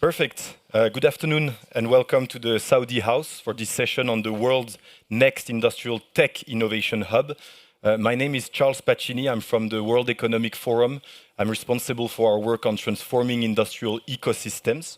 Perfect. Good afternoon and welcome to the Saudi House for this session on the world's next industrial tech innovation hub. My name is Charles Pacini. I'm from the World Economic Forum. I'm responsible for our work on transforming industrial ecosystems.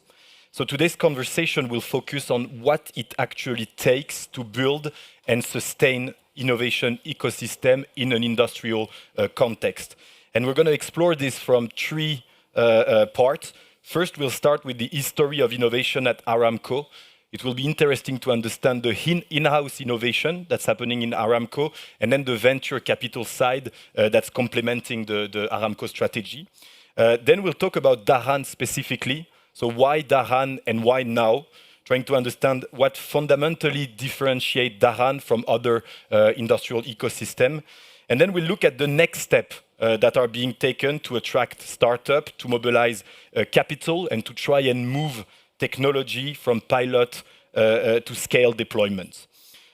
So today's conversation will focus on what it actually takes to build and sustain innovation ecosystem in an industrial context. And we're going to explore this from three parts. First, we'll start with the history of innovation at Aramco. It will be interesting to understand the in-house innovation that's happening in Aramco, and then the venture capital side that's complementing the Aramco strategy. Then we'll talk about Dhahran specifically. So why Dhahran and why now? Trying to understand what fundamentally differentiate Dhahran from other industrial ecosystem. And then we'll look at the next step that are being taken to attract startup, to mobilize capital, and to try and move technology from pilot to scale deployments.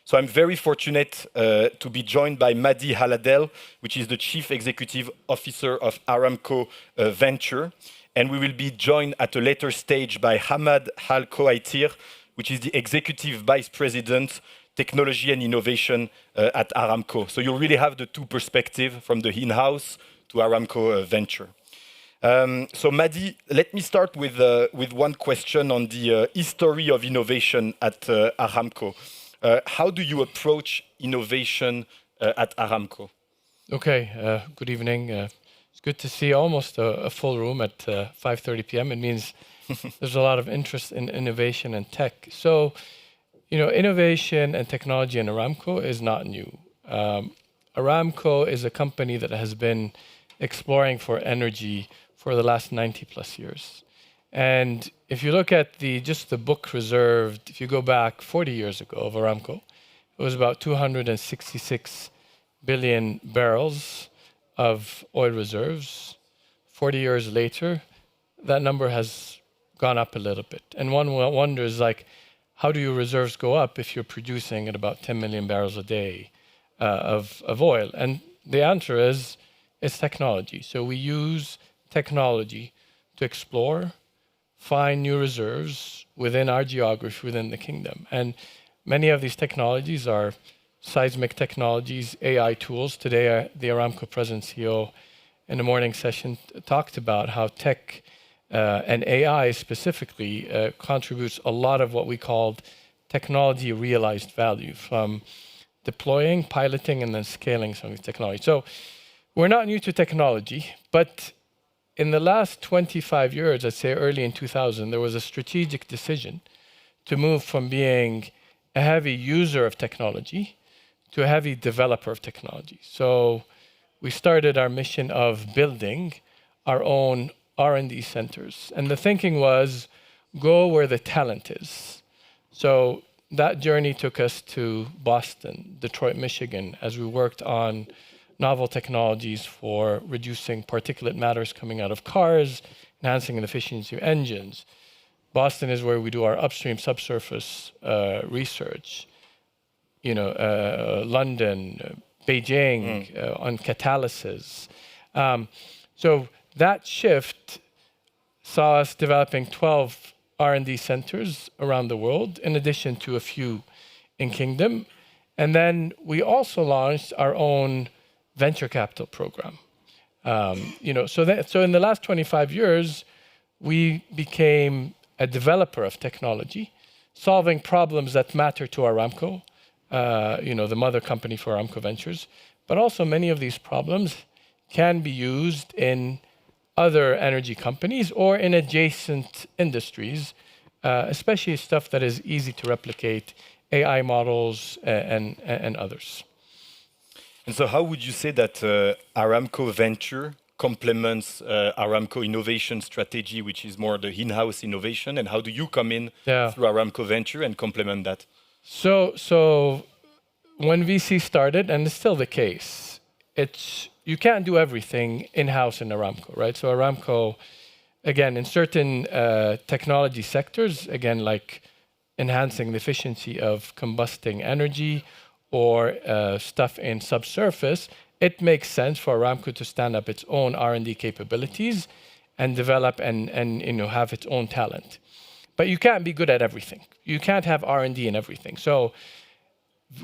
So I'm very fortunate to be joined by Madi Haladel, which is the Chief Executive Officer of Aramco Venture. And we will be joined at a later stage by Hamad Al Khoaitir, which is the Executive Vice President Technology and Innovation at Aramco. So you'll really have the two perspectives from the in-house to Aramco Venture. So Madi, let me start with one question on the history of innovation at Aramco. How do you approach innovation at Aramco? Okay, good evening. It's good to see almost a full room at 5:30 p.m. It means there's a lot of interest in innovation and tech. So, innovation and technology in Aramco is not new. Aramco is a company that has been exploring for energy for the last 90 plus years. And if you look at just the book reserved, if you go back 40 years ago of Aramco, it was about 266 billion barrels of oil reserves. 40 years later, that number has gone up a little bit. And one wonders, how do your reserves go up if you're producing at about 10 million barrels a day of oil? And the answer is, it's technology. So we use technology to explore, find new reserves within our geography, within the kingdom. And many of these technologies are seismic technologies, AI tools. Today, the Aramco President CEO in the morning session talked about how tech and AI specifically contributes a lot of what we called technology realized value, from deploying, piloting, and then scaling some of these technologies. So we're not new to technology, but in the last 25 years, I'd say early in 2000, there was a strategic decision to move from being a heavy user of technology to a heavy developer of technology. So we started our mission of building our own R&D centers. And the thinking was, go where the talent is. So that journey took us to Boston, Detroit, Michigan, as we worked on novel technologies for reducing particulate matters coming out of cars, enhancing the efficiency of engines. Boston is where we do our upstream subsurface research. London, Beijing on catalysis. So that shift saw us developing 12 R&D centers around the world, in addition to a few in Kingdom. And then we also launched our own venture capital program. So in the last 25 years, we became a developer of technology, solving problems that matter to Aramco, the mother company for Aramco Ventures. But also many of these problems can be used in other energy companies or in adjacent industries, especially stuff that is easy to replicate, AI models and others. And so how would you say that Aramco Venture complements Aramco innovation strategy, which is more the in-house innovation? And how do you come in through Aramco Venture and complement that? So when VC started, and it's still the case, you can't do everything in-house in Aramco, right? So Aramco, again, in certain technology sectors, again, like enhancing the efficiency of combusting energy or stuff in subsurface, it makes sense for Aramco to stand up its own R&D capabilities and develop and have its own talent. But you can't be good at everything. You can't have R&D in everything. So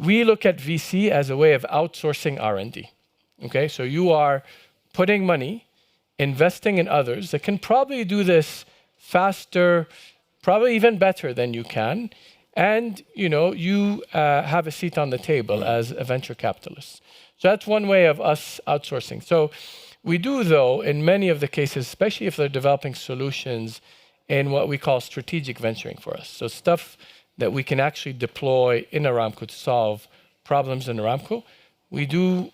we look at VC as a way of outsourcing R&D. Okay, so you are putting money, investing in others that can probably do this faster, probably even better than you can, and you have a seat on the table as a venture capitalist. So that's one way of us outsourcing. So we do, though, in many of the cases, especially if they're developing solutions in what we call strategic venturing for us. So stuff that we can actually deploy in Aramco to solve problems in Aramco. We do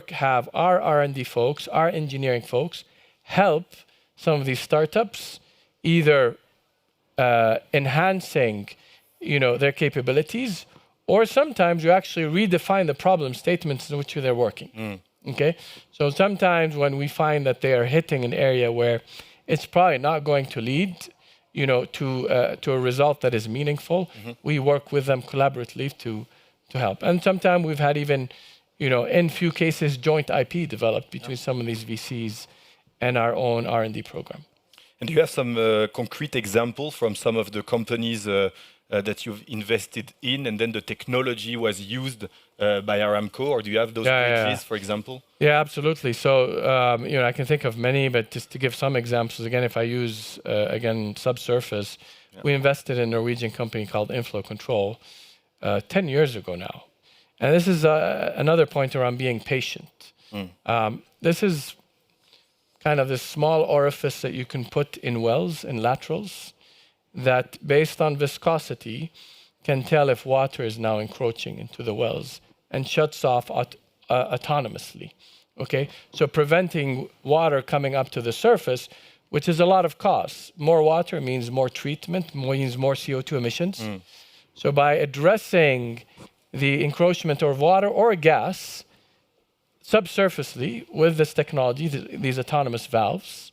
have our R&D folks, our engineering folks, help some of these startups either enhancing their capabilities, or sometimes you actually redefine the problem statements in which they're working. Okay, so sometimes when we find that they are hitting an area where it's probably not going to lead to a result that is meaningful, we work with them collaboratively to help. And sometimes we've had even in few cases joint IP developed between some of these VCs and our own R&D program. And do you have some concrete example from some of the companies that you've invested in, and then the technology was used by Aramco, or do you have those bridges, for example? Yeah, absolutely. So, I can think of many, but just to give some examples, again, if I use, subsurface, we invested in a Norwegian company called Inflow Control 10 years ago now. And this is another point around being patient. This is kind of this small orifice that you can put in wells, in laterals, that based on viscosity can tell if water is now encroaching into the wells and shuts off autonomously. Okay, so preventing water coming up to the surface, which is a lot of costs. More water means more treatment, means more CO2 emissions. So by addressing the encroachment of water or gas subsurfacely with this technology, these autonomous valves,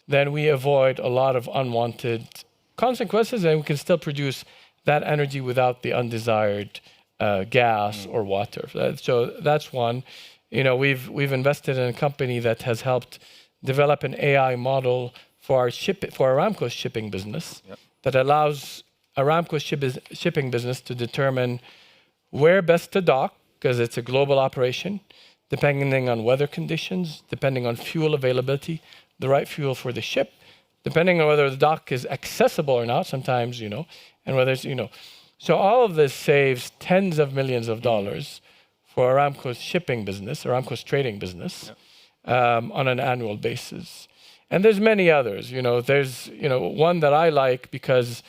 then we avoid a lot of unwanted consequences, and we can still produce that energy without the undesired gas or water. So that's one. We've invested in a company that has helped develop an AI model for Aramco's shipping business that allows Aramco's shipping business to determine where best to dock, because it's a global operation, depending on weather conditions, depending on fuel availability, the right fuel for the ship, depending on whether the dock is accessible or not, sometimes, and whether it's, So all of this saves tens of millions of dollars for Aramco's shipping business, Aramco's trading business, on an annual basis. And there's many others. There's, one that I like because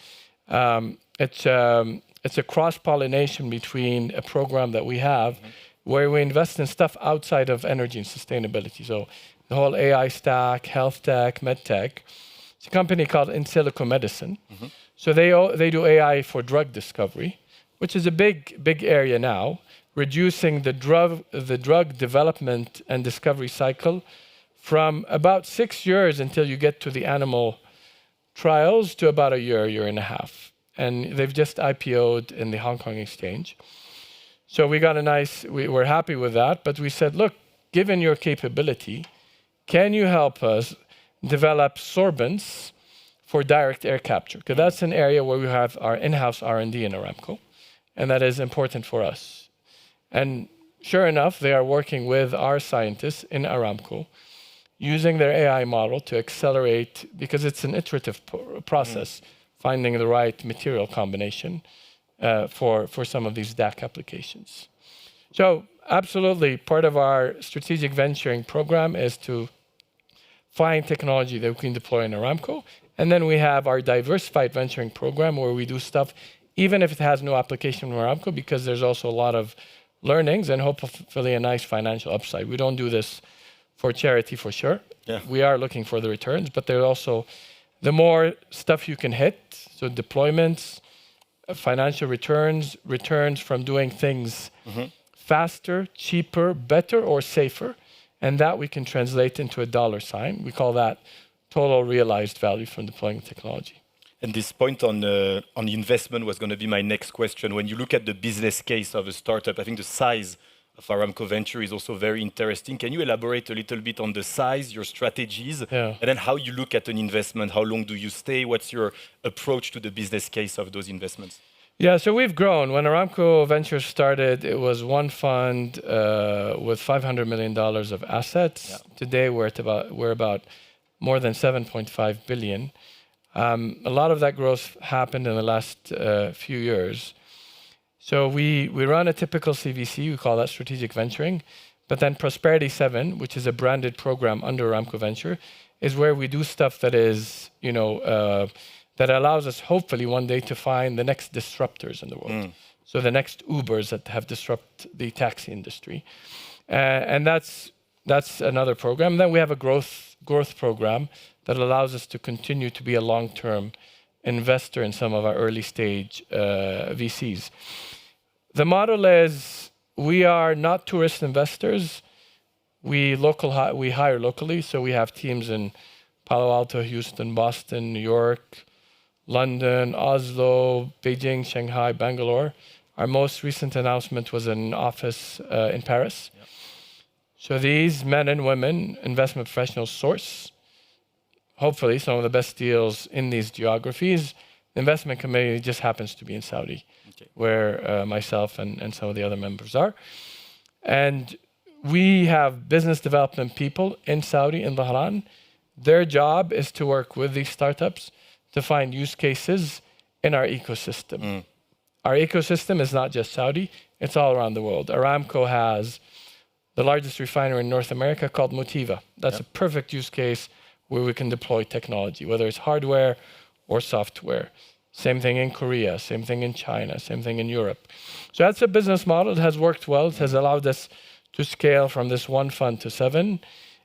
it's a cross-pollination between a program that we have where we invest in stuff outside of energy and sustainability. So the whole AI stack, health tech, med tech. It's a company called In Silico Medicine. So they do AI for drug discovery, which is a big area now, reducing the drug development and discovery cycle from about 6 years until you get to the animal trials to about a year and a half. And they've just IPO'd in the Hong Kong Exchange. So we're happy with that, but we said, look, given your capability, can you help us develop sorbents for direct air capture? Because that's an area where we have our in-house R&D in Aramco, and that is important for us. And sure enough, they are working with our scientists in Aramco, using their AI model to accelerate, because it's an iterative process, finding the right material combination for some of these DAC applications. So absolutely, part of our strategic venturing program is to find technology that we can deploy in Aramco. And then we have our diversified venturing program where we do stuff, even if it has no application in Aramco, because there's also a lot of learnings and hopefully a nice financial upside. We don't do this for charity for sure. We are looking for the returns, but there's also the more stuff you can hit, so deployments, financial returns from doing things faster, cheaper, better, or safer, and that we can translate into a dollar sign. We call that total realized value from deploying technology. And this point on the investment was going to be my next question. When you look at the business case of a startup, I think the size of Aramco Venture is also very interesting. Can you elaborate a little bit on the size, your strategies, Yeah. and then how you look at an investment? How long do you stay? What's your approach to the business case of those investments? Yeah, so we've grown. When Aramco Ventures started, it was one fund with $500 million of assets. Yeah. Today, we're about more than 7.5 billion. A lot of that growth happened in the last few years. So we run a typical CVC, we call that strategic venturing. But then Prosperity 7, which is a branded program under Aramco Venture, is where we do stuff that is, that allows us hopefully one day to find the next disruptors in the world. So the next Ubers that have disrupted the taxi industry. And that's another program. Then we have a growth program that allows us to continue to be a long-term investor in some of our early stage VCs. The model is we are not tourist investors. We hire locally, so we have teams in Palo Alto, Houston, Boston, New York, London, Oslo, Beijing, Shanghai, Bangalore. Our most recent announcement was an office in Paris. Yep. So these men and women, investment professionals, source, hopefully, some of the best deals in these geographies. The investment committee just happens to be in Saudi, where myself and some of the other members are. And we have business development people in Saudi, in Dhahran. Their job is to work with these startups to find use cases in our ecosystem. Our ecosystem is not just Saudi, it's all around the world. Aramco has the largest refinery in North America called Motiva. That's a perfect use case where we can deploy technology, whether it's hardware or software. Same thing in Korea, same thing in China, same thing in Europe. So that's a business model. It has worked well. It has allowed us to scale from this one fund to 7.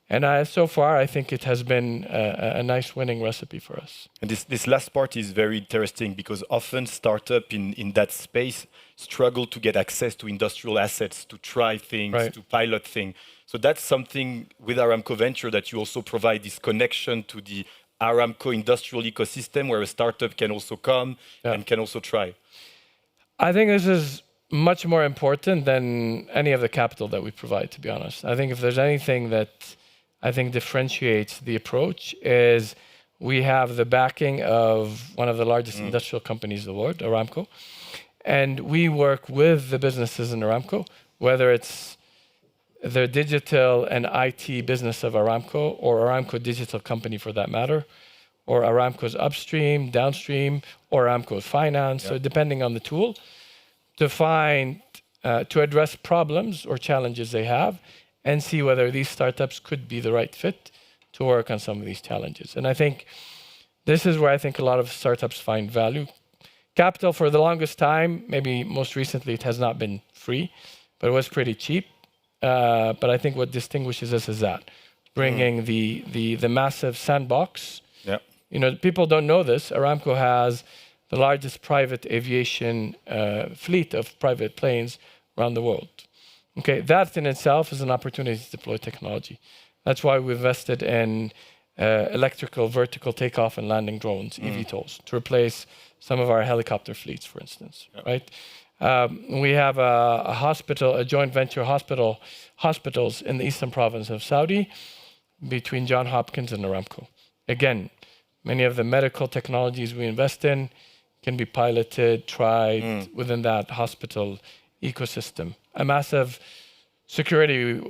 And so far, I think it has been a nice winning recipe for us. And this last part is very interesting because often startups in that space struggle to get access to industrial assets, to try things, to pilot things. So that's something with Aramco Venture that you also provide this connection to the Aramco industrial ecosystem where a startup can also come and can also try. I think this is much more important than any of the capital that we provide, to be honest. I think if there's anything that I think differentiates the approach is we have the backing of one of the largest industrial companies in the world, Aramco. And we work with the businesses in Aramco, whether it's the digital and IT business of Aramco or Aramco digital company for that matter, or Aramco's upstream, downstream, or Aramco's finance. So depending on the tool, to find, to address problems or challenges they have and see whether these startups could be the right fit to work on some of these challenges. And I think this is where I think a lot of startups find value. Capital for the longest time, maybe most recently it has not been free, but it was pretty cheap. But I think what distinguishes us is that bringing the massive sandbox. Yeah. You know, people don't know this. Aramco has the largest private aviation fleet of private planes around the world. Okay, that in itself is an opportunity to deploy technology. That's why we invested in electrical vertical takeoff and landing drones, eVTOLs, to replace some of our helicopter fleets, for instance, right? We have a hospital, a joint venture hospitals in the eastern province of Saudi between Johns Hopkins and Aramco. Again, many of the medical technologies we invest in can be piloted, tried within that hospital ecosystem. A massive security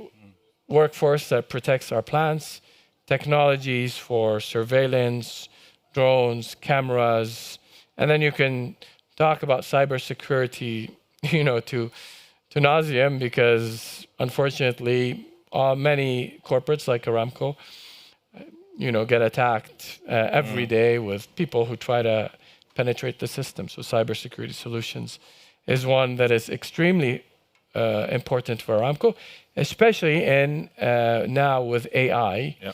workforce that protects our plants, technologies for surveillance, drones, cameras, and then you can talk about cybersecurity, you know, to nauseam, because unfortunately, many corporates like Aramco, you know, get attacked every day with people who try to penetrate the system. So cybersecurity solutions is one that is extremely important for Aramco, especially in now with AI. Yeah.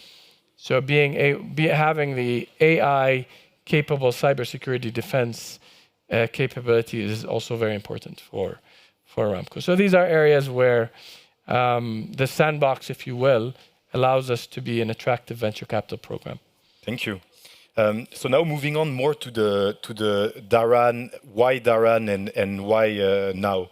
So having the AI capable cybersecurity defense capability is also very important for Aramco. So these are areas where the sandbox, if you will, allows us to be an attractive venture capital program. Thank you. So now moving on more to the Dhahran, why Dhahran and why now?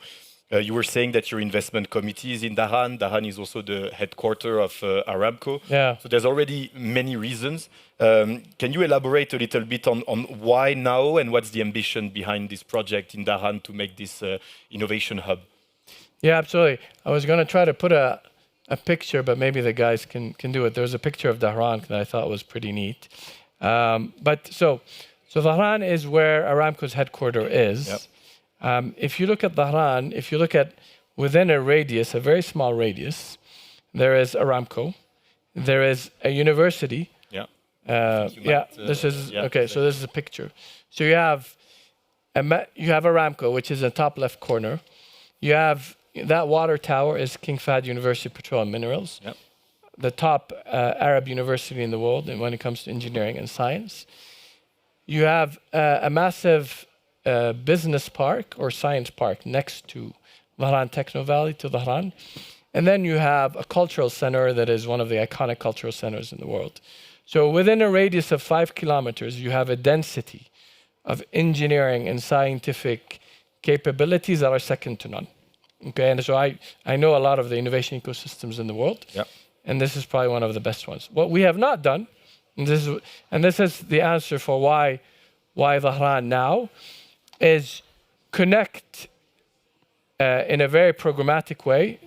You were saying that your investment committee is in Dhahran. Dhahran is also the headquarters of Aramco. Yeah. So there's already many reasons. Can you elaborate a little bit on why now and what's the ambition behind this project in Dhahran to make this innovation hub? Yeah, absolutely. I was going to try to put a picture, but maybe the guys can do it. There's a picture of Dhahran that I thought was pretty neat. So Dhahran is where Aramco's headquarters is. Yep. If you look at Dhahran, if you look at within a radius, a very small radius, there is Aramco, there is a university. Yeah. This is okay. So this is a picture. So you have Aramco, which is in the top left corner. You have that water tower is King Fahd University of Petroleum Minerals, Yep. the top Arab university in the world, and when it comes to engineering and science. You have a massive business park or science park next to Dhahran Techno Valley to Dhahran. And then you have a cultural center that is one of the iconic cultural centers in the world. So within a radius of 5 kilometers, you have a density of engineering and scientific capabilities that are second to none. Okay, and so I know a lot of the innovation ecosystems in the world, Yep. and this is probably one of the best ones. What we have not done, and this is the answer for why Dhahran now, is connect in a very programmatic way.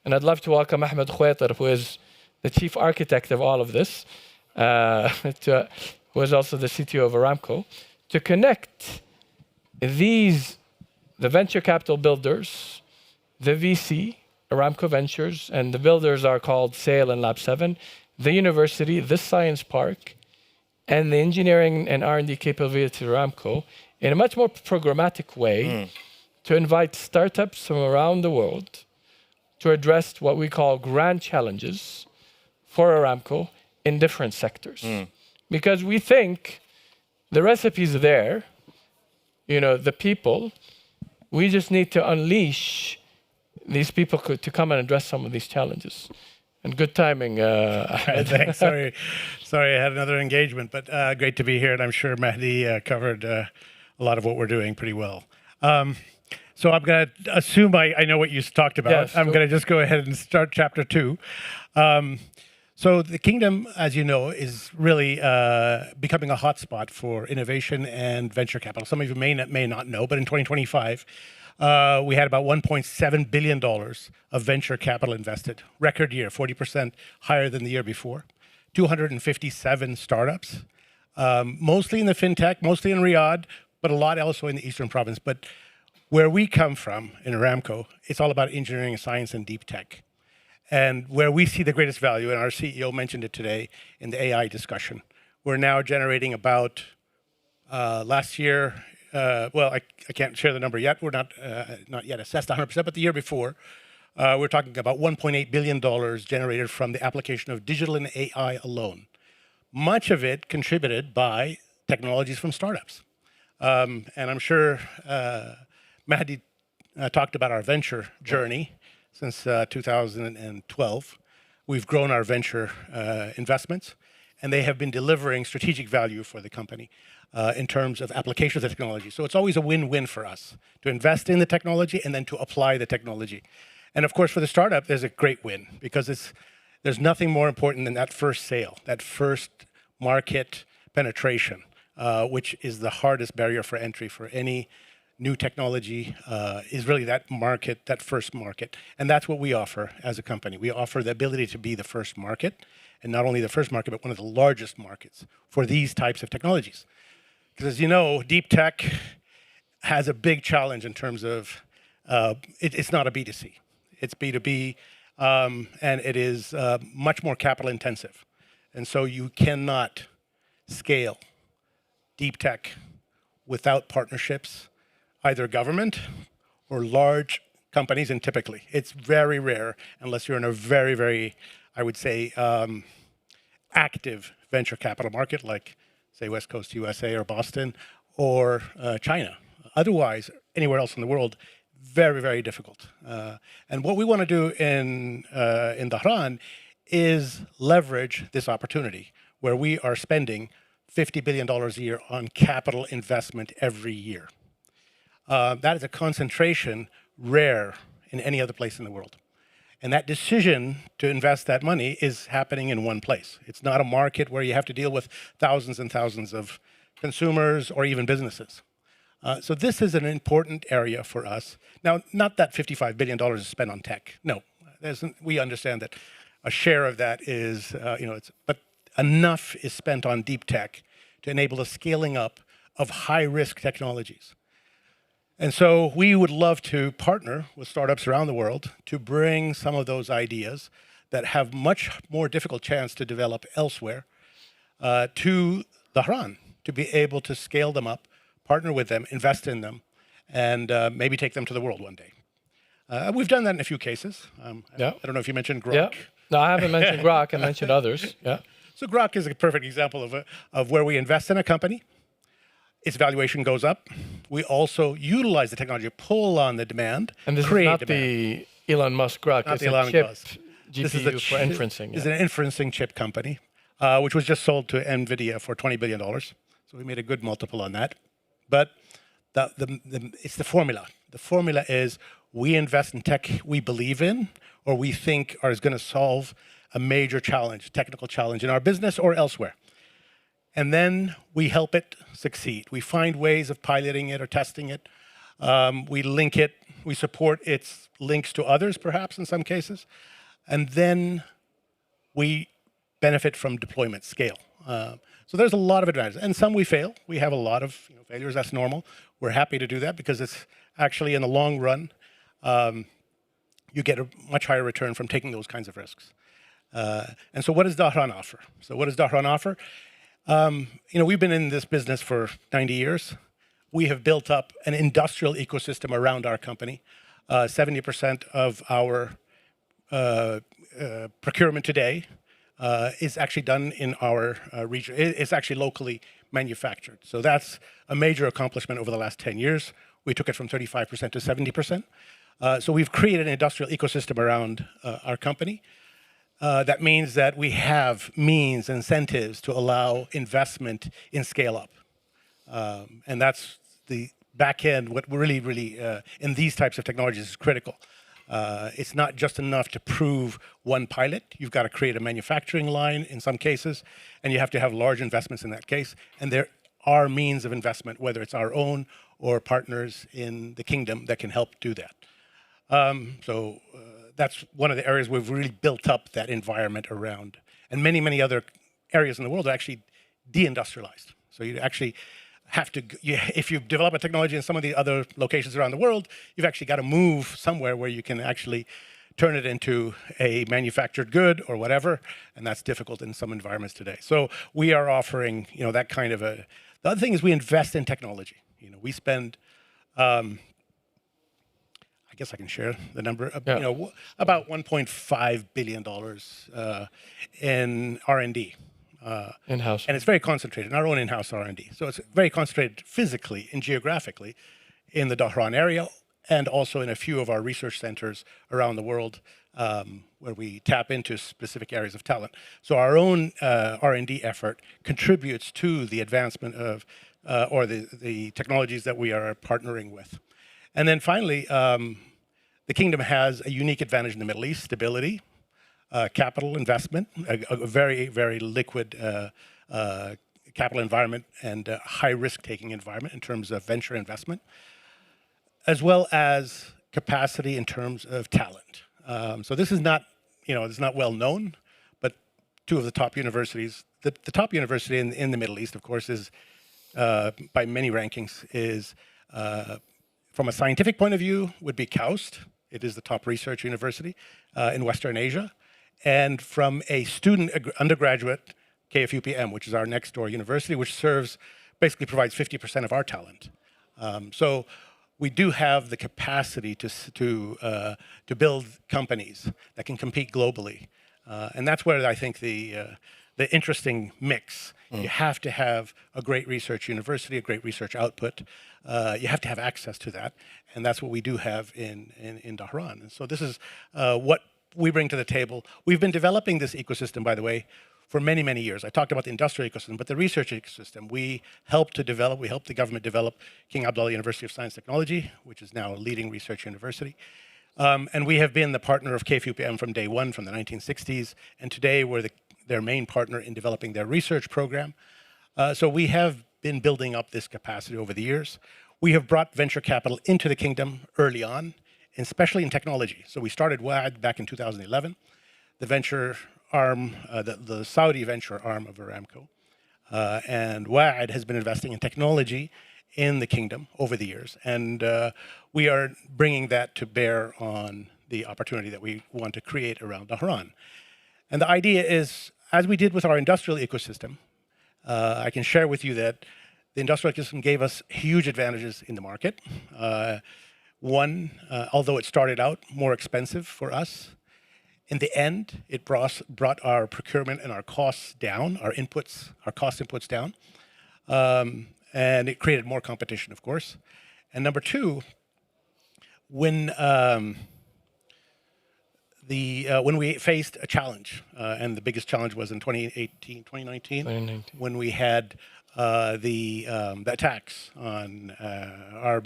And I'd love to welcome Ahmed Khwaitar, who is the chief architect of all of this, who is also the CTO of Aramco, to connect the venture capital builders, the VC, Aramco Ventures, and the builders are called SAIL and Lab 7, the university, the science park, and the engineering and R&D capability of Aramco in a much more programmatic way to invite startups from around the world to address what we call grand challenges for Aramco in different sectors. Because we think the recipe's there, the people, we just need to unleash these people to come and address some of these challenges. And good timing. Thanks. Sorry, I had another engagement, but great to be here. And I'm sure Mahdi covered a lot of what we're doing pretty well. So I'm going to assume I know what you talked about. Yes, I'm going to just go ahead and start chapter 2. So the kingdom, as you know, is really becoming a hotspot for innovation and venture capital. Some of you may not know, but in 2025, we had about $1.7 billion of venture capital invested. Record year, 40% higher than the year before. 257 startups, mostly in the fintech, mostly in Riyadh, but a lot also in the Eastern Province. But where we come from in Aramco, it's all about engineering, science, and deep tech. And where we see the greatest value, and our CEO mentioned it today in the AI discussion, we're now generating about, last year, I can't share the number yet. We're not yet assessed 100%, but the year before, we're talking about $1.8 billion generated from the application of digital and AI alone. Much of it contributed by technologies from startups. And I'm sure Mahdi talked about our venture journey since 2012. We've grown our venture investments, and they have been delivering strategic value for the company in terms of applications of technology. So it's always a win-win for us to invest in the technology and then to apply the technology. And of course, for the startup, there's a great win because there's nothing more important than that first sale, that first market penetration, which is the hardest barrier for entry for any new technology, is really that market, that first market. And that's what we offer as a company. We offer the ability to be the first market, and not only the first market, but one of the largest markets for these types of technologies. Because as you know, deep tech has a big challenge in terms of, it's not a B2C, it's B2B, and it is much more capital intensive. And so you cannot scale deep tech without partnerships, either government or large companies, and typically it's very rare unless you're in a very, very, I would say, active venture capital market like, say, West Coast USA or Boston or China. Otherwise, anywhere else in the world, very, very difficult. And what we want to do in Dhahran is leverage this opportunity where we are spending $50 billion a year on capital investment every year. That is a concentration rare in any other place in the world. And that decision to invest that money is happening in one place. It's not a market where you have to deal with thousands and thousands of consumers or even businesses. So this is an important area for us. Now, not that $55 billion is spent on tech. No, we understand that a share of that is, but enough is spent on deep tech to enable the scaling up of high-risk technologies. And so we would love to partner with startups around the world to bring some of those ideas that have much more difficult chance to develop elsewhere to Dhahran, to be able to scale them up, partner with them, invest in them, and maybe take them to the world one day. We've done that in a few cases. Yeah. I don't know if you mentioned Grok. Yeah. No, I haven't mentioned Grok. I mentioned others. Yeah. So Grok is a perfect example of where we invest in a company. Its valuation goes up. We also utilize the technology, pull on the demand, And this is create not demand. the Elon Musk Grok. Not It's the a Elon chip Musk. GPU This is a for inferencing. This is Yeah. an inferencing chip company, which was just sold to NVIDIA for $20 billion. So we made a good multiple on that. But it's the formula. The formula is we invest in tech we believe in or we think is going to solve a major challenge, technical challenge in our business or elsewhere. And then we help it succeed. We find ways of piloting it or testing it. We link it. We support its links to others, perhaps in some cases. And then we benefit from deployment scale. So there's a lot of advantages. And some we fail. We have a lot of failures. That's normal. We're happy to do that because it's actually, in the long run, you get a much higher return from taking those kinds of risks. And so what does Dhahran offer? So what does Dhahran offer? We've been in this business for 90 years. We have built up an industrial ecosystem around our company. 70% of our procurement today is actually done in our region. It's actually locally manufactured. So that's a major accomplishment over the last 10 years. We took it from 35% to 70%. So we've created an industrial ecosystem around our company. That means that we have means, incentives to allow investment in scale up. And that's the back end, what really, in these types of technologies is critical. It's not just enough to prove one pilot. You've got to create a manufacturing line in some cases, and you have to have large investments in that case. And there are means of investment, whether it's our own or partners in the kingdom that can help do that. That's one of the areas we've really built up that environment around. And many, many other areas in the world are actually deindustrialized. So you actually have to, if you develop a technology in some of the other locations around the world, you've actually got to move somewhere where you can actually turn it into a manufactured good or whatever, and that's difficult in some environments today. So we are offering, that kind of a. The other thing is we invest in technology. We spend. I guess I can share the number. About $1.5 billion in R&D. In-house. And it's very concentrated in our own in-house R&D. So it's very concentrated physically and geographically in the Dhahran area and also in a few of our research centers around the world where we tap into specific areas of talent. So our own R&D effort contributes to the advancement of or the technologies that we are partnering with. And then finally, the kingdom has a unique advantage in the Middle East: stability, capital investment, a very, very liquid capital environment and high risk-taking environment in terms of venture investment, as well as capacity in terms of talent. So this is not, it's not well known, but two of the top universities, the top university in the Middle East, of course, is by many rankings is. From a scientific point of view, would be KAUST. It is the top research university in Western Asia. And from a student undergraduate, KFUPM, which is our next door university, which basically provides 50% of our talent. So we do have the capacity to build companies that can compete globally. And that's where I think the interesting mix. You have to have a great research university, a great research output. You have to have access to that, and that's what we do have in Dhahran. And so this is what we bring to the table. We've been developing this ecosystem, by the way, for many, many years. I talked about the industrial ecosystem, but the research ecosystem, we helped the government develop King Abdullah University of Science and Technology, which is now a leading research university. And we have been the partner of KFUPM from day one, from the 1960s, and today we're their main partner in developing their research program. So we have been building up this capacity over the years. We have brought venture capital into the kingdom early on, and especially in technology. So we started WAD back in 2011, the venture arm, the Saudi venture arm of Aramco. And WAD has been investing in technology in the kingdom over the years. And we are bringing that to bear on the opportunity that we want to create around Dhahran. And the idea is, as we did with our industrial ecosystem, I can share with you that the industrial ecosystem gave us huge advantages in the market. One, although it started out more expensive for us, in the end, it brought our procurement and our costs down, our cost inputs down. And it created more competition, of course. And number two, when we faced a challenge, and the biggest challenge was in 2019, when we had the attacks on our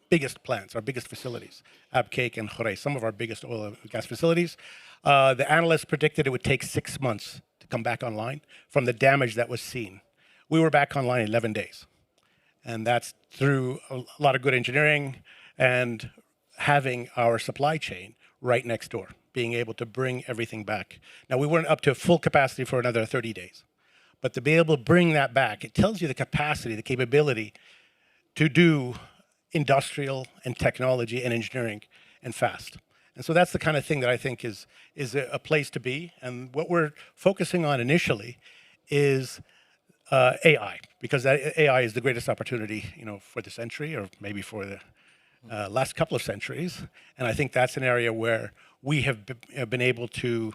biggest plants, our biggest facilities, Abqaiq and Khurais, some of our biggest oil and gas facilities. The analysts predicted it would take 6 months to come back online from the damage that was seen. We were back online in 11 days. And that's through a lot of good engineering and having our supply chain right next door, being able to bring everything back. Now, we weren't up to full capacity for another 30 days. But to be able to bring that back, it tells you the capacity, the capability to do industrial and technology and engineering and fast. And so that's the kind of thing that I think is a place to be. And what we're focusing on initially is AI, because AI is the greatest opportunity, for the century, or maybe for the last couple of centuries. And I think that's an area where we have been able to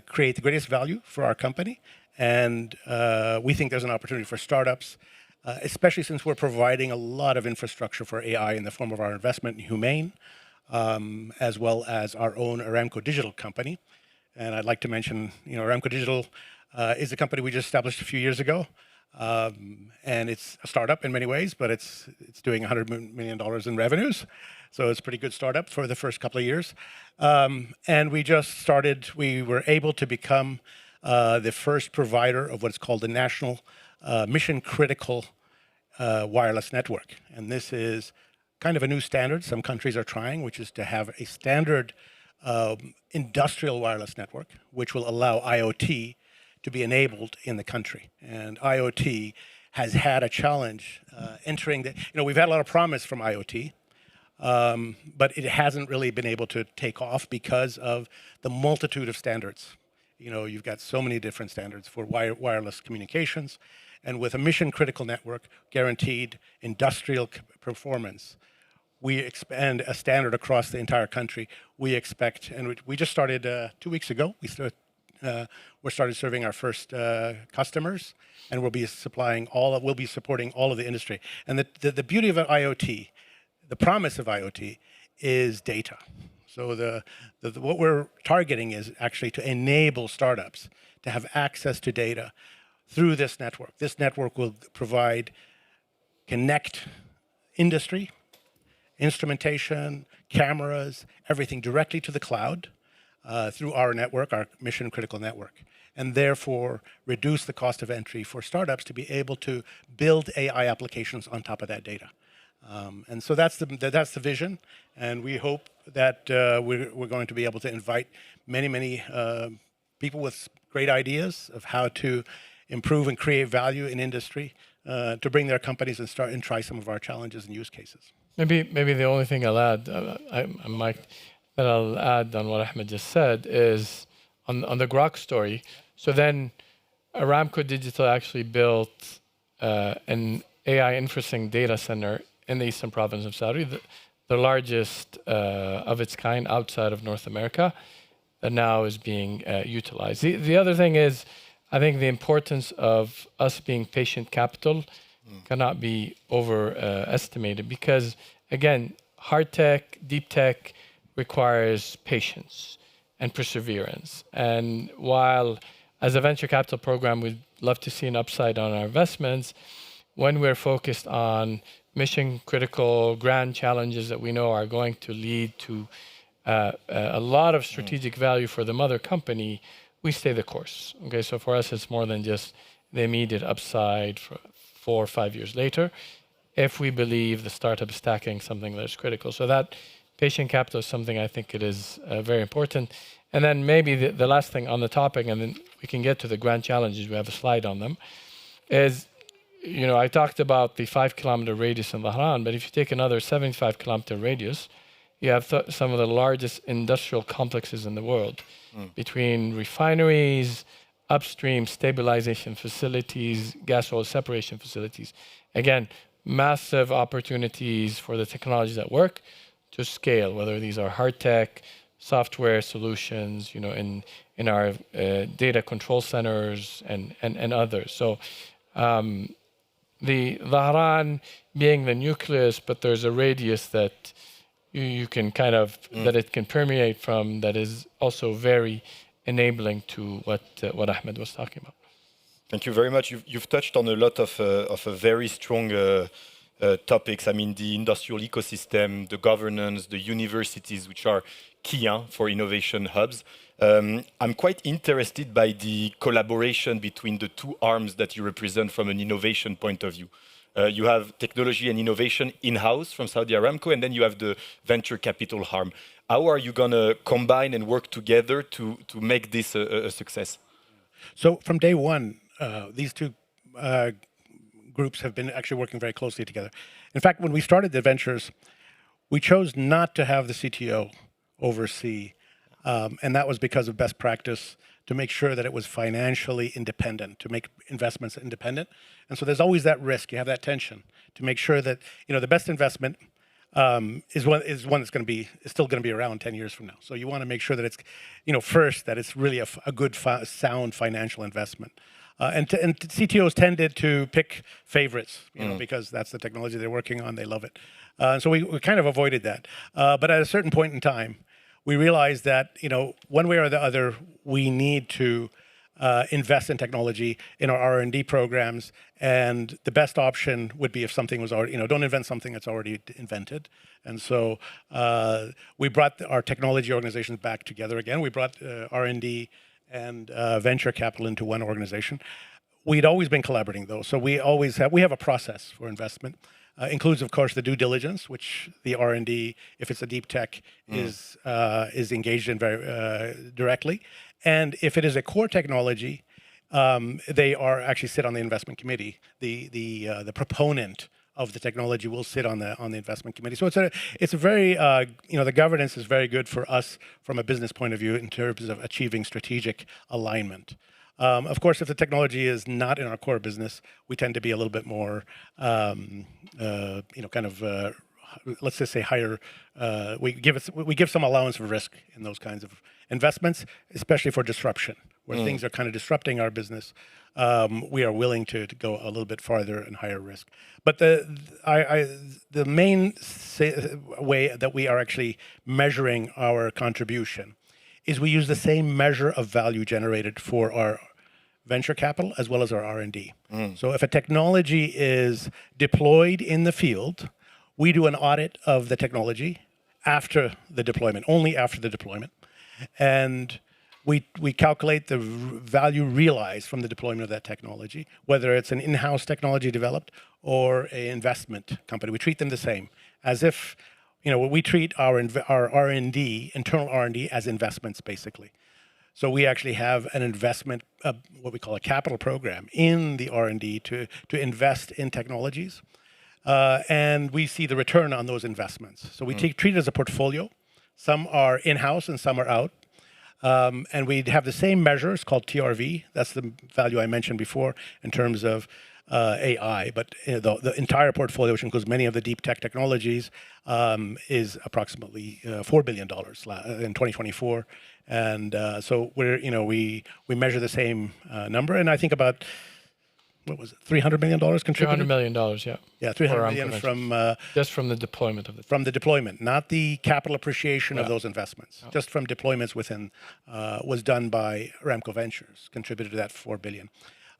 create the greatest value for our company. And we think there's an opportunity for startups, especially since we're providing a lot of infrastructure for AI in the form of our investment in Humane, as well as our own Aramco Digital company. And I'd like to mention, Aramco Digital is a company we just established a few years ago. And it's a startup in many ways, but it's doing $100 million in revenues. So it's a pretty good startup for the first couple of years. And we were able to become the first provider of what's called the National Mission Critical Wireless Network. And this is kind of a new standard some countries are trying, which is to have a standard industrial wireless network, which will allow IoT to be enabled in the country. And IoT has had a challenge entering we've had a lot of promise from IoT, but it hasn't really been able to take off because of the multitude of standards. You've got so many different standards for wireless communications, and with a mission critical network, guaranteed industrial performance, we expand a standard across the entire country. We expect, and we just started 2 weeks ago, we started serving our first customers, and we'll be supporting all of the industry. And the beauty of IoT, the promise of IoT, is data. So what we're targeting is actually to enable startups to have access to data through this network. This network will connect industry, instrumentation, cameras, everything directly to the cloud through our network, our mission critical network, and therefore reduce the cost of entry for startups to be able to build AI applications on top of that data. And so that's the vision, and we hope that we're going to be able to invite many people with great ideas of how to improve and create value in industry to bring their companies and start and try some of our challenges and use cases. Maybe the only thing I'll add, I'll add on what Ahmed just said is on the Grok story. So then Aramco Digital actually built an AI inferencing data center in the eastern province of Saudi, the largest of its kind outside of North America, that now is being utilized. The other thing is, I think the importance of us being patient capital cannot be overestimated because, again, hard tech, deep tech requires patience and perseverance. And while as a venture capital program, we'd love to see an upside on our investments when we're focused on mission critical grand challenges that we know are going to lead to a lot of strategic value for the mother company. We stay the course. Okay, so for us, it's more than just the immediate upside for 4 or 5 years later, if we believe the startup is stacking something that is critical. So that patient capital is something I think it is very important. And then maybe the last thing on the topic, and then we can get to the grand challenges, we have a slide on them, is, you know, I talked about the 5-kilometer radius in Dhahran, but if you take another 75-kilometer radius, you have some of the largest industrial complexes in the world, between refineries, upstream stabilization facilities, gas oil separation facilities. Again, massive opportunities for the technologies that work to scale, whether these are hard tech, software solutions, you know, in our data control centers and others. So the Dhahran being the nucleus, but there's a radius that you can kind of, that it can permeate from, that is also very enabling to what Ahmed was talking about. Thank you very much. You've touched on a lot of a very strong topics. I mean, the industrial ecosystem, the governance, the universities, which are key for innovation hubs. I'm quite interested by the collaboration between the two arms that you represent from an innovation point of view. You have technology and innovation in-house from Saudi Aramco, and then you have the venture capital arm. How are you going to combine and work together to make this a success? So from day one, these two groups have been actually working very closely together. In fact, when we started the ventures, we chose not to have the CTO oversee, and that was because of best practice, to make sure that it was financially independent, to make investments independent. And so there's always that risk. You have that tension to make sure that, you know, the best investment is one that's going to be, is still going to be around 10 years from now. So you want to make sure that it's, you know, first, that it's really a good, sound financial investment. And CTOs tended to pick favorites, you know, because that's the technology they're working on. They love it. So we kind of avoided that. But at a certain point in time, we realized that, you know, one way or the other, we need to invest in technology in our R&D programs, and the best option would be if something was already, you know, don't invent something that's already invented. And so we brought our technology organizations back together again. We brought R&D and venture capital into one organization. We'd always been collaborating though, so we have a process for investment. Includes, of course, the due diligence, which the R&D, if it's a deep tech, is engaged in very directly. And if it is a core technology, they are actually sit on the investment committee. The proponent of the technology will sit on the investment committee. So it's a very you know, the governance is very good for us from a business point of view in terms of achieving strategic alignment. Of course, if the technology is not in our core business, we tend to be a little bit more, you know, kind of, let's just say higher. We give some allowance for risk in those kinds of investments, especially for disruption, where things are kind of disrupting our business. We are willing to go a little bit farther and higher risk. But the main way that we are actually measuring our contribution is we use the same measure of value generated for our venture capital as well as our R&D. So if a technology is deployed in the field, we do an audit of the technology after the deployment, only after the deployment. And we calculate the value realized from the deployment of that technology, whether it's an in-house technology developed or an investment company. We treat them the same, as if, you know, we treat our R&D, internal R&D, as investments, basically. So we actually have an investment, what we call a capital program in the R&D to invest in technologies. And we see the return on those investments. So we treat it as a portfolio. Some are in-house and some are out. And we have the same measures called TRV. That's the value I mentioned before in terms of AI, but the entire portfolio, which includes many of the deep tech technologies, is approximately $4 billion in 2024. And so we measure the same number, and I think about what was it, $300 million contributed? $300 million, yeah. Yeah, for 300 Aramco million Ventures. Just from the deployment of the from the deployment, not the capital appreciation of Yeah. those investments. Just from deployments within, was done by Aramco Ventures, contributed to that $4 billion.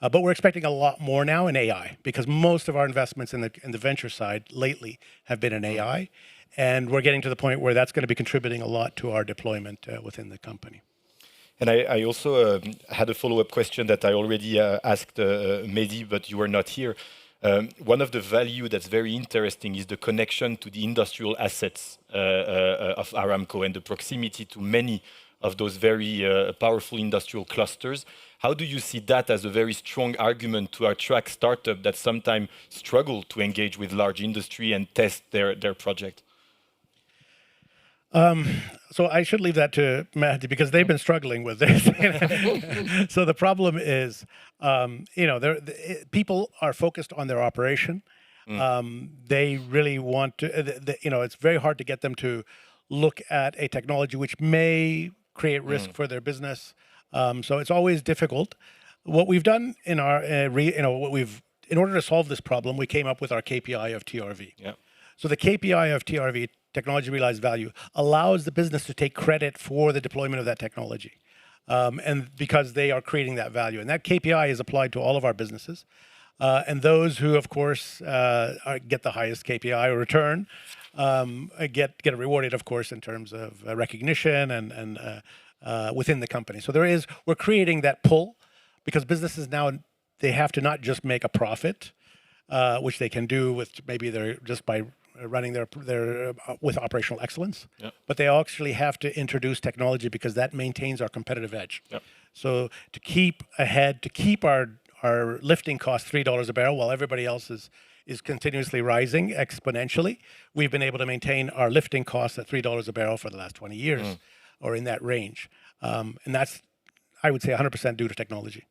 But we're expecting a lot more now in AI because most of our investments in the venture side lately have been in AI, and we're getting to the point where that's going to be contributing a lot to our deployment within the company. And I also had a follow-up question that I already asked Mehdi, but you were not here. One of the value that's very interesting is the connection to the industrial assets of Aramco and the proximity to many of those very powerful industrial clusters. How do you see that as a very strong argument to attract startups that sometimes struggle to engage with large industry and test their project? So I should leave that to Mehdi because they've been struggling with this. So the problem is, people are focused on their operation. They really want to, it's very hard to get them to look at a technology which may create risk for their business. So it's always difficult. What we've done in our, in order to solve this problem, we came up with our KPI of TRV. Yeah. So the KPI of TRV, technology realized value, allows the business to take credit for the deployment of that technology. And because they are creating that value. And that KPI is applied to all of our businesses. And those who, of course, get the highest KPI or return get rewarded, of course, in terms of recognition and within the company. So we're creating that pull because businesses now, they have to not just make a profit, which they can do with maybe just by running their with operational excellence, but they actually have to introduce technology because that maintains our competitive edge. So to keep ahead, to keep our lifting cost $3 a barrel while everybody else is continuously rising exponentially, we've been able to maintain our lifting costs at $3 a barrel for the last 20 years, or in that range. And that's, I would say, 100% due to technology.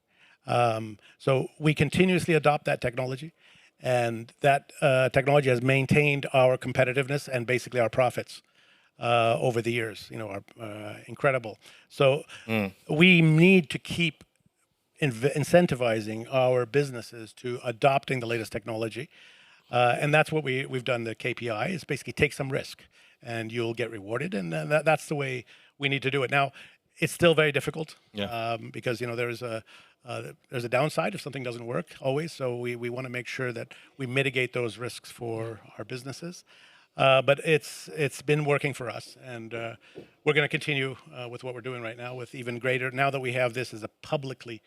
So we continuously adopt that technology. And that technology has maintained our competitiveness and basically our profits over the years. Incredible. So we need to keep incentivizing our businesses to adopting the latest technology, and that's what we've done. The KPI is basically take some risk, and you'll get rewarded, and that's the way we need to do it. Now, it's still very difficult because there's a downside if something doesn't work always. So we want to make sure that we mitigate those risks for our businesses. But it's been working for us, and we're going to continue with what we're doing right now with even greater. Now that we have this as a publicly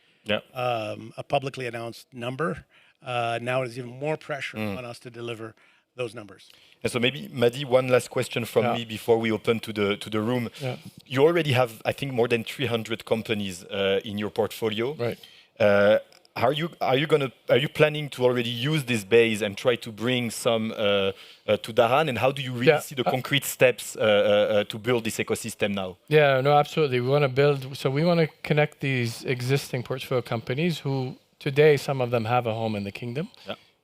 announced number, now there's even more pressure on us to deliver those numbers. And so maybe, Mehdi, one last question from me before we open to the room. You already have, I think, more than 300 companies in your portfolio. Right. Are you planning to already use this base and try to bring some to Dhahran? And how do you really see the concrete steps to build this ecosystem now? Yeah, no, absolutely. We want to connect these existing portfolio companies who today, some of them have a home in the kingdom,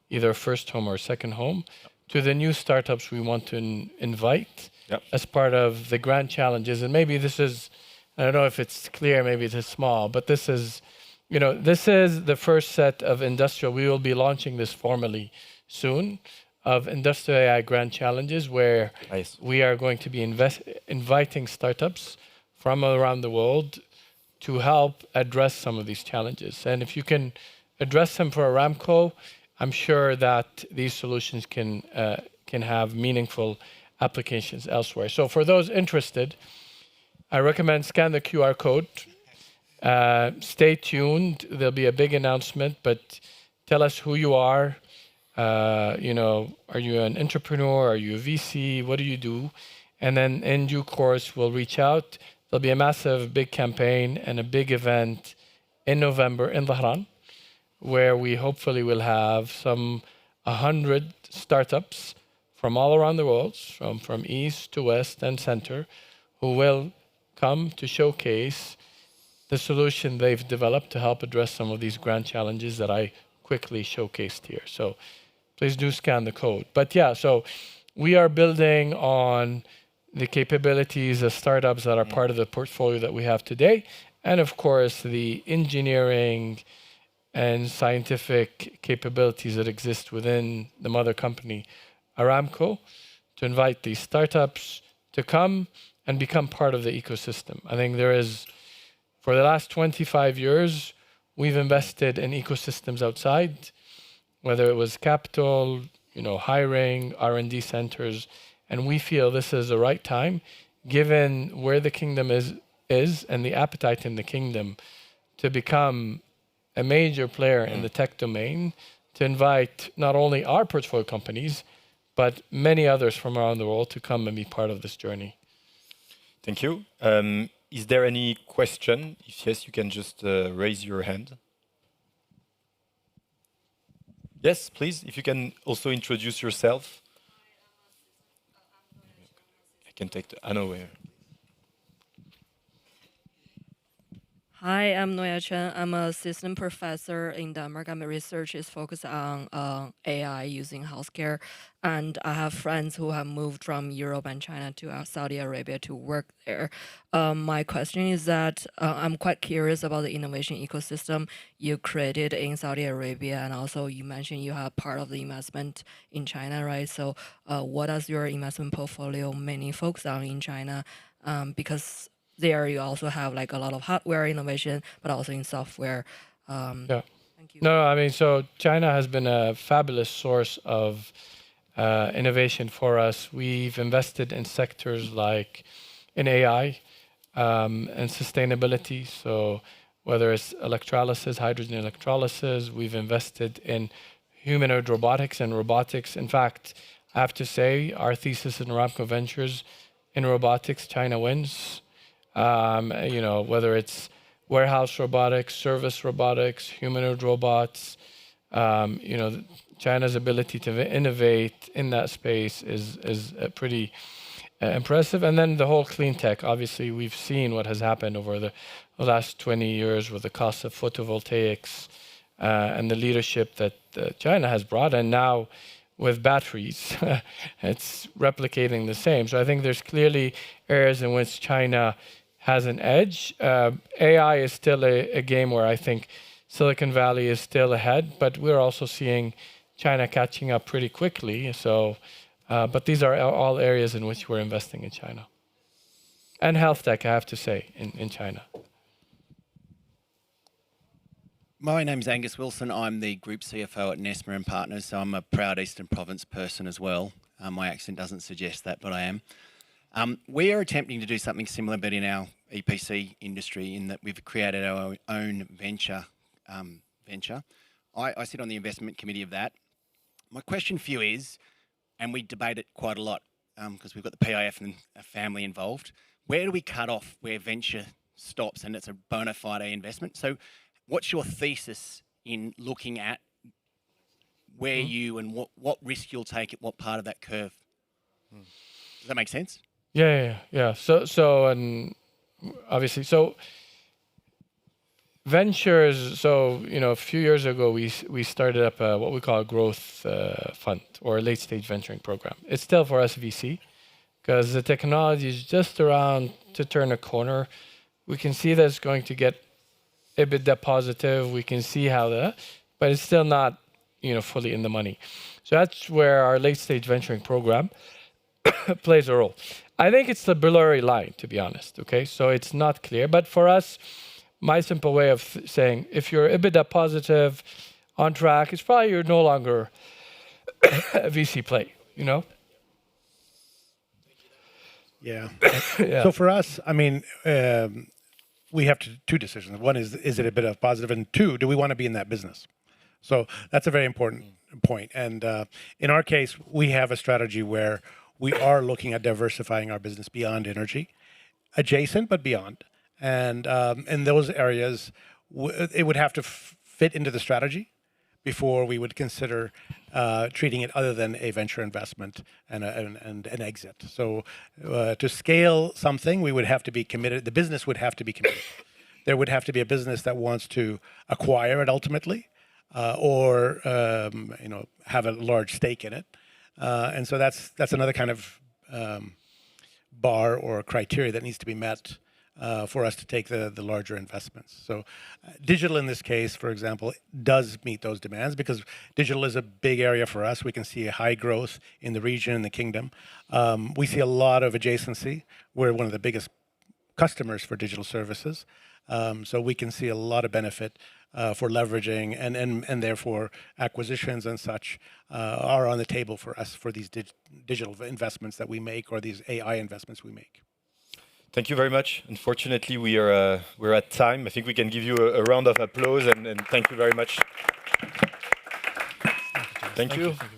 either a first home or a second home, to the new startups we want to invite as part of the grand challenges. And maybe this is, I don't know if it's clear, maybe it's small, but this is the first set of industrial. We will be launching this formally soon, of industrial AI grand challenges, where we are going to be inviting startups from around the world to help address some of these challenges. And if you can address them for Aramco, I'm sure that these solutions can have meaningful applications elsewhere. So for those interested, I recommend scan the QR code. Stay tuned. There'll be a big announcement, but tell us who you are. Are you an entrepreneur? Are you a VC? What do you do? And then in due course, we'll reach out. There'll be a massive, big campaign and a big event in November in Dhahran, where we hopefully will have some 100 startups from all around the world, from east to west and center, who will come to showcase the solution they've developed to help address some of these grand challenges that I quickly showcased here. So please do scan the code. But so we are building on the capabilities of startups that are part of the portfolio that we have today, and of course the engineering and scientific capabilities that exist within the mother company, Aramco, to invite these startups to come and become part of the ecosystem. I think there is, for the last 25 years, we've invested in ecosystems outside, whether it was capital, hiring, R&D centers, and we feel this is the right time, given where the kingdom is and the appetite in the kingdom to become a major player in the tech domain, to invite not only our portfolio companies, but many others from around the world to come and be part of this journey. Thank you. Is there any question? If yes, you can just raise your hand. Yes, please. If you can also introduce yourself. I can take the unaware. Hi, I'm Noya Chen. I'm a assistant professor in Denmark. My research is focused on AI using healthcare. And I have friends who have moved from Europe and China to Saudi Arabia to work there. My question is that I'm quite curious about the innovation ecosystem you created in Saudi Arabia. And also you mentioned you have part of the investment in China, right? So what does your investment portfolio mainly focus on in China? Because there you also have like a lot of hardware innovation, but also in software. Yeah. Thank you. No, I mean, so China has been a fabulous source of innovation for us. We've invested in sectors like in AI and sustainability. So whether it's electrolysis, hydrogen electrolysis, we've invested in humanoid robotics and robotics. In fact, I have to say our thesis in Aramco Ventures in robotics, China wins. Whether it's warehouse robotics, service robotics, humanoid robots, China's ability to innovate in that space is pretty impressive. And then the whole clean tech, obviously, we've seen what has happened over the last 20 years with the cost of photovoltaics and the leadership that China has brought. And now with batteries, it's replicating the same. So I think there's clearly areas in which China has an edge. AI is still a game where I think Silicon Valley is still ahead, but we're also seeing China catching up pretty quickly. So, but these are all areas in which we're investing in China. And health tech, I have to say, in China. My name's Angus Wilson. I'm the Group CFO at Nesmer & Partners, so I'm a proud Eastern Province person as well. My accent doesn't suggest that, but I am. We are attempting to do something similar, but in our EPC industry, in that we've created our own venture. I sit on the investment committee of that. My question for you is, and we debate it quite a lot because we've got the PIF and a family involved, where do we cut off where venture stops and it's a bona fide investment? So what's your thesis in looking at where you and what risk you'll take at what part of that curve? Does that make sense? Yeah. So and obviously, so ventures. So a few years ago, we started up what we call a growth fund or a late stage venturing program. It's still for us VC because the technology is just around to turn a corner. We can see that it's going to get EBITDA positive. We can see how that, but it's still not fully in the money. So that's where our late stage venturing program plays a role. I think it's the blurry line, to be honest. Okay, so it's not clear. But for us, my simple way of saying, if you're EBITDA positive, on track, it's probably you're no longer a VC play. Yeah. Yeah. So for us, I mean, we have two decisions. One is it a bit of positive? And two, do we want to be in that business? So that's a very important point. And in our case, we have a strategy where we are looking at diversifying our business beyond energy, adjacent but beyond. And in those areas, it would have to fit into the strategy before we would consider treating it other than a venture investment and an exit. So to scale something, we would have to be committed. The business would have to be committed. There would have to be a business that wants to acquire it ultimately, or have a large stake in it. And so that's another kind of bar or criteria that needs to be met for us to take the larger investments. So digital in this case, for example, does meet those demands because digital is a big area for us. We can see a high growth in the region, in the kingdom. We see a lot of adjacency. We're one of the biggest customers for digital services. So we can see a lot of benefit for leveraging and therefore acquisitions and such are on the table for us for these digital investments that we make or these AI investments we make. Thank you very much. Unfortunately, we're at time. I think we can give you a round of applause and thank you very much. Thank you. Thank you.